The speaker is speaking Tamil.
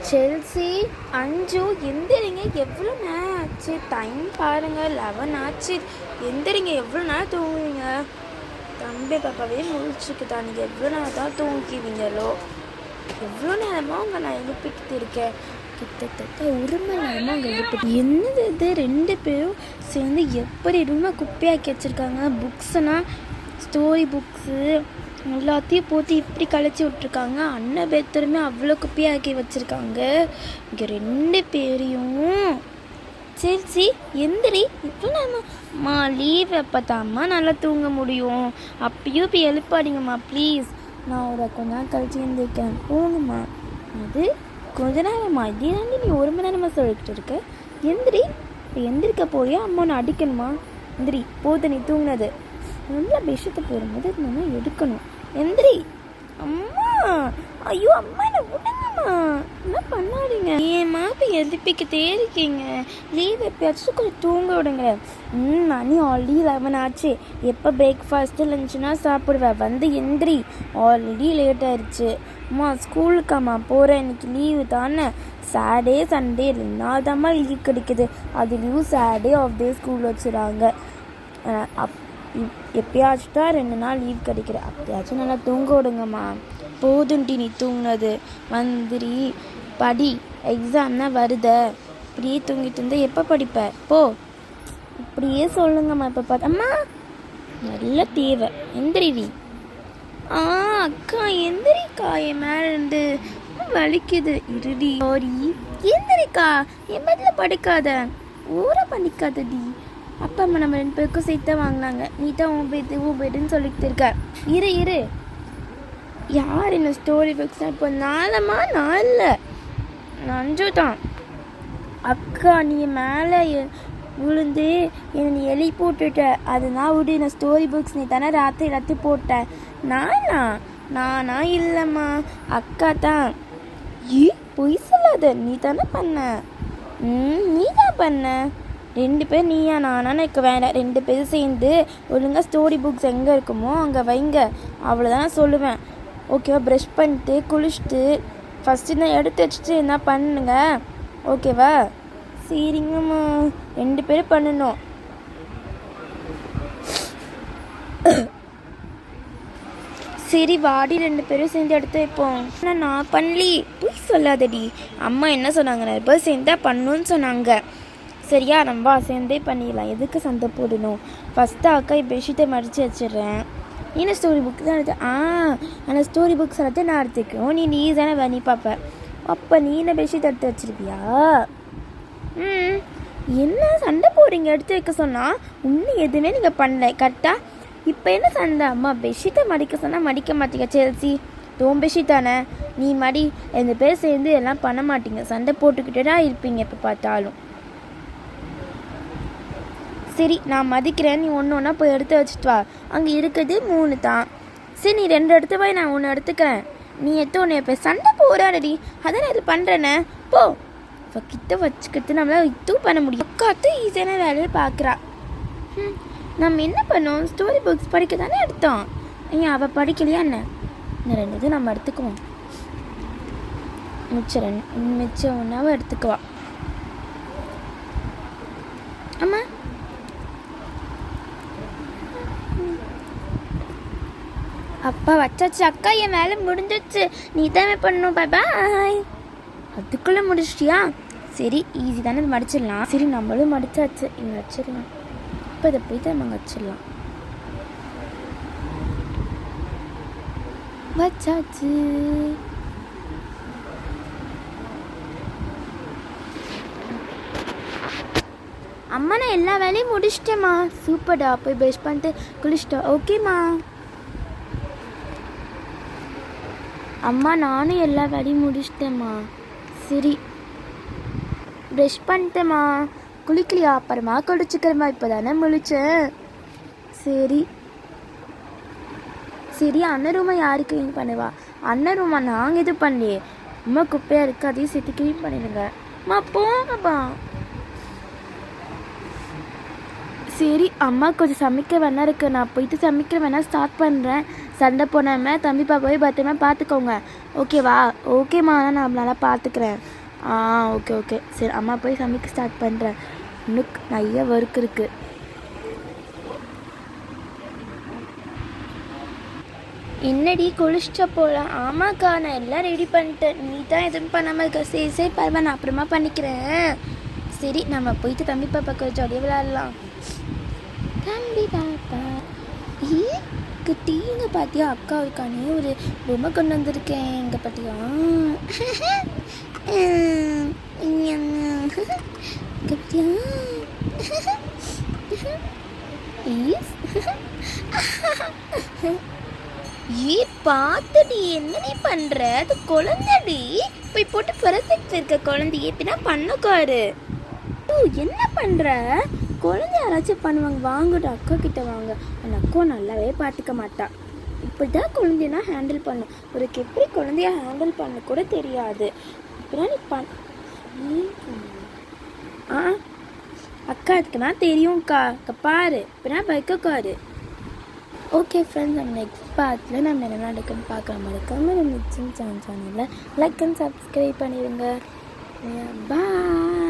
செல்சி, அஞ்சு எந்திரிங்க. எவ்வளோ நேரம் ஆச்சு? டைம் பாருங்கள், 11 ஆச்சு. எந்திரிங்க. எவ்வளோ நேரம் தூங்குவீங்க? தம்பி பாப்பாவே முழிச்சுக்குதா. நீங்கள் எவ்வளோ நேரம் தான் தூங்கிக்குவீங்களோ? எவ்வளோ நேரமாக உங்கள் நான் எழுப்பிக்கிட்டு இருக்கேன். கிட்டத்தட்ட 1 மணி நேரமாக அங்கே எழுப்பிட்டு. என்னது இது? 2 பேரும் சேர்ந்து எப்படி ரூமை குப்பையாக்கி வச்சுருக்காங்க. புக்ஸுனால் ஸ்டோரி புக்ஸு எல்லாத்தையும் போட்டு இப்படி கழிச்சி விட்ருக்காங்க. அண்ணன் பேத்தருமே அவ்வளோ குப்பையாக்கி வச்சுருக்காங்க. இங்கே 2 பேரையும் சரி எந்திரி. இவ்வளோ நேரமா லீவ் எப்போத்தாம்மா நல்லா தூங்க முடியும்? அப்பயும் இப்போ எழுப்பாடிங்கம்மா ப்ளீஸ். நான் ஒரு கொஞ்ச நேரம் கழிச்சு எழுந்திருக்கேன், போங்கம்மா. அது கொஞ்ச நேரமா? இதே தாண்டி நீ 1 மணி நேரமாக சொல்லிக்கிட்டு இருக்க. எந்திரி. இப்போ எந்திரிக்க போறியா? அம்மா நான் அடிக்கணுமா? எந்திரி. போது நீ தூங்கினது. நல்லா பெட்ஷீட்டை போடும்போது நம்ம எடுக்கணும். எந்திரி. அம்மா, ஐயோ அம்மா என்ன விடுங்கம்மா, என்ன பண்ணாதீங்க. ஏம்மா இப்போ எழுப்பிக்கிட்டே இருக்கீங்க? லீவ் எப்பயாச்சும் கொஞ்சம் தூங்க விடுங்க. மணி ஆல்ரெடி 11 ஆச்சு. எப்போ பிரேக்ஃபாஸ்ட்டு லஞ்சுனா சாப்பிடுவேன். வந்து எந்திரி. ஆல்ரெடி லேட் ஆயிடுச்சு. அம்மா ஸ்கூலுக்காம்மா போகிறேன், இன்னைக்கு லீவு தானே. சாட்டர்டே சண்டே 2 நாள் தான்மா லீவ் கிடைக்குது. அதுலேயும் சாட்டர்டே ஆஃப் டே ஸ்கூல் வச்சுறாங்க. எப்பயாச்சும் தான் 2 நாள் லீவ் கிடைக்கிற. அப்பயாச்சும் நல்லா தூங்க விடுங்கம்மா. போதுண்டி நீ தூங்கினது. வந்துரி படி, எக்ஸாம் தான் வருத. இப்படியே தூங்கிட்டு இருந்தால் எப்போ படிப்ப? போ. இப்படியே சொல்லுங்கம்மா. இப்போ பார்த்து அம்மா நல்ல தேவை. எந்திரிவி. அக்கா எந்திரிக்கா. என் மேலே இருந்து வலிக்குது. இருடி. சாரி. எந்திரிக்கா. என் பதில் படுக்காத, ஊரை பண்ணிக்காதடி. அப்பா அம்மா நம்ம 2 பேருக்கும் சேர்த்து தான் வாங்கினாங்க. நீ தான் உன் பேடுன்னு சொல்லிக்கிட்டு இருக்க. இரு. யார் என்ன ஸ்டோரி புக்ஸ்? இப்போ 4மா? 4 5 தான். அக்கா நீ மேலே விழுந்து என்னை நீ எழுப்பி போட்டுட்ட. அதனால விடு. நான் ஸ்டோரி புக்ஸ் நீ தானே ராத்திரி போட்டேன். நானா இல்லைம்மா, அக்கா தான். பொய் சொல்லாத. நீ தானே பண்ண. நீ தான் பண்ண. 2 பேர் நீயா நானான்னு இருக்க வேண்டாம். 2 பேரும் சேர்ந்து ஒழுங்காக ஸ்டோரி புக்ஸ் எங்கே இருக்குமோ அங்கே வைங்க. அவ்வளோதான் சொல்லுவேன். ஓகேவா? ப்ரஷ் பண்ணிட்டு குளிச்சுட்டு ஃபஸ்ட்டு நான் எடுத்து வச்சுட்டு என்ன பண்ணுங்க. ஓகேவா? சரிங்கம்மா. 2 பேரும் பண்ணணும். சரி வாடி, 2 பேரும் சேர்ந்து எடுத்து வைப்போம். ஆனால் நான் பண்ணலி. போய் சொல்லாதடி. அம்மா என்ன சொன்னாங்க? 2 பேர் சேர்ந்தா பண்ணணும்னு சொன்னாங்க. சரியா? நம்ம சேர்ந்தே பண்ணிடலாம். எதுக்கு சண்டை போடணும்? ஃபஸ்ட்டு அக்கா பெட்ஷீட்டை மடித்து வச்சிடுறேன். என்ன ஸ்டோரி புக் தான் எடுத்து அந்த ஸ்டோரி புக்ஸ் எல்லாத்தையும் நான் எடுத்துக்கிறோம். நீ தானே வேணி பார்ப்பேன். அப்போ நீ என்ன பெட்ஷீட் எடுத்து வச்சிருப்பியா? என்ன சண்டை போடுறீங்க? எடுத்து வைக்க சொன்னால் இன்னும் எதுவுமே நீங்கள் பண்ணல. கரெக்டாக இப்போ என்ன சண்டை? அம்மா பெட்ஷீட்டை மடிக்க சொன்னால் மடிக்க மாட்டீங்க. செல்சி தோம் பெட்ஷீட் தானே, நீ மடி. 2 பேர் சேர்ந்து எல்லாம் பண்ண மாட்டீங்க. சண்டை போட்டுக்கிட்டே தான் இருப்பீங்க எப்போ பார்த்தாலும். சரி நான் மதிக்கிறேன். நீ ஒன்று போய் எடுத்து வச்சுட்டு வா. அங்கே இருக்கிறது 3 தான். சரி நீ 2 எடுத்து போய் நான் 1 எடுத்துக்கிறேன். நீ எடுத்து ஒன்று இப்போ சண்டை போகிறாடி. அதான் நான் இது பண்ணுறேனே. போ. இப்போ கிட்ட வச்சுக்கிட்டு நம்மளால் இதுவும் பண்ண முடியும். அக்காத்து ஈஸியான வேலையை பார்க்குறா. நம்ம என்ன பண்ணோம்? ஸ்டோரி புக்ஸ் படிக்க தானே எடுத்தோம். அவள் படிக்கலையா என்ன? இந்த 2 இது நம்ம எடுத்துக்குவோம். மிச்சம் 1 எடுத்துக்குவா. அம்மா அப்பா வச்சாச்சு. அக்கா என் வேலை முடிஞ்சிச்சு. நீ தான் பண்ணணும். பாய். அதுக்குள்ளே முடிச்சிட்டியா? சரி ஈஸி தானே, மடிச்சிடலாம். சரி நம்மளும் மடிச்சாச்சு. இங்கே வச்சிடலாம். இப்போ இதை போய் தான் நம்ம வச்சிடலாம். வச்சாச்சு. அம்மா நான் எல்லா வேலையும் முடிச்சிட்டேம்மா. சூப்பர்டா. போய் ப்ரஷ் பண்ணிட்டு குளிச்சிட்டா. ஓகேம்மா. அம்மா நானும் எல்லா வேலையும் முடிச்சிட்டேம்மா. சரி ப்ரஷ் பண்ணிட்டேம்மா. குளிக்கலையா? அப்புறமா குளிச்சுக்கிறேம்மா. இப்போ தானே முழிச்சேன். சரி அண்ணன் ரூமை யாரு க்ளீன் பண்ணுவா? அண்ணன் ரூமா நாங்கள் எதுவும் பண்ணலையே. அம்மா குப்பையாக இருக்குது, அதையும் சேர்த்து க்ளீன் பண்ணிடுங்க. அம்மா போங்கப்பா. சரி அம்மா கொஞ்சம் சமைக்க வேணா இருக்குது. நான் போயிட்டு சமைக்கிற வேணா ஸ்டார்ட் பண்ணுறேன். சண்டை போனாமல் தம்பி பாப்பாவே பத்திரமா பார்த்துக்கோங்க. ஓகேவா? ஓகேம்மா. நான் நல்லா பார்த்துக்கிறேன். ஓகே ஓகே சரி, அம்மா போய் சமைக்க ஸ்டார்ட் பண்ணுறேன். இன்னும் நிறைய ஒர்க் இருக்குது. என்னடி குளிச்சுட்ட போகலாம்? ஆமாக்கா, நான் எல்லாம் ரெடி பண்ணிட்டேன். நீ தான் எதுவும் பண்ணாமல் இருக்க. சரி சரி பரவாயில்ல, நான் அப்புறமா பண்ணிக்கிறேன். சரி, நம்ம போயிட்டு தம்பி பாப்பாக்கு ஜாலியாக விளையாடலாம். தம்பி பாப்பா குட்டிங்க பார்த்தியா? அக்கா இருக்கானே ஒரு பொம்மை கொண்டு வந்திருக்கேன். எங்கே பார்த்தியா? பார்த்தியா? ஏ பார்த்துடி, என்ன நீ பண்ணுற? அது குழந்தைடி, போய் போட்டு பிறந்துட்டு இருக்க குழந்தைய பின்னா பண்ணக்காரு. என்ன பண்ணுற? குழந்தை யாராச்சும் பண்ணுவாங்க. வாங்கட அக்கா கிட்ட வாங்க. அந்த அக்கா நல்லாவே பார்த்துக்க மாட்டா. இப்படி தான் குழந்தைனா ஹேண்டில் பண்ணும். ஒரு எப்படி குழந்தைய ஹேண்டில் பண்ண கூட தெரியாது. இப்படிதான் நீ அக்கா இருக்குன்னா தெரியும்க்கா. பாரு, இப்படின்னா பைக்காரு. ஓகே ஃப்ரெண்ட்ஸ், நம்ம நெக்ஸ்ட் பார்ட்டில் நம்ம என்ன நடக்குன்னு பார்க்கலாம். மறக்காமல் நம்ம சேனலில் லைக் அண்ட் சப்ஸ்கிரைப் பண்ணிடுங்க. பாய்.